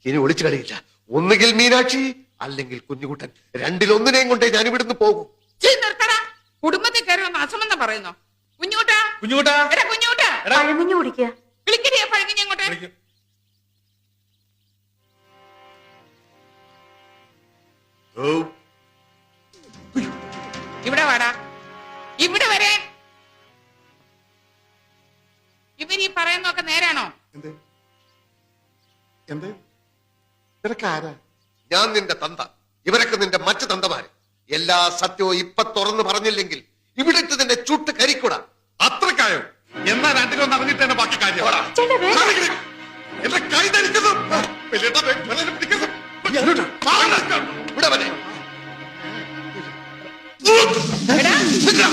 ഇനി ഒളിച്ചു കളിയില്ല. ഒന്നുകിൽ മീനാക്ഷി അല്ലെങ്കിൽ കുഞ്ഞുകുട്ടൻ, രണ്ടിലൊന്നിനെയും കൊണ്ടേ ഞാൻ ഇവിടുന്ന് പോകും. നിർത്തടാ. കുടുംബത്തിൽ കയറി വന്ന് അസംബന്ധം പറയുന്നു. കുഞ്ഞുകുട്ടാ, കുഞ്ഞുകുട്ടാ, എടാ കുഞ്ഞുകുട്ടാ, പഴമഞ്ഞു കുടിക്കുക. വിളിക്കടിയാ പഴകിഞ്ഞ അങ്ങോട്ട്. ഇവിടെ വാടാ, ഇവിടെ വരാൻ. ഇവരീ പറയുന്നൊക്കെ നേരാണോ? ഞാൻ നിന്റെ തന്ത, ഇവരൊക്കെ നിന്റെ മറ്റു തന്തമാര്. എല്ലാ സത്യവും ഇപ്പൊ തുറന്നു പറഞ്ഞില്ലെങ്കിൽ ഇവിടെ ഇട്ട് നിന്റെ ചുട്ട് കരിക്കൂടാ. അത്രക്കായോ? എന്നാ രണ്ടിലൊന്ന് അറിഞ്ഞിട്ട് തന്നെ ബാക്കി കാര്യം. എന്റെ കൈ ധരിക്കുന്നു. ഇവിടെ വരെ. എടാ, നിൽക്കാം.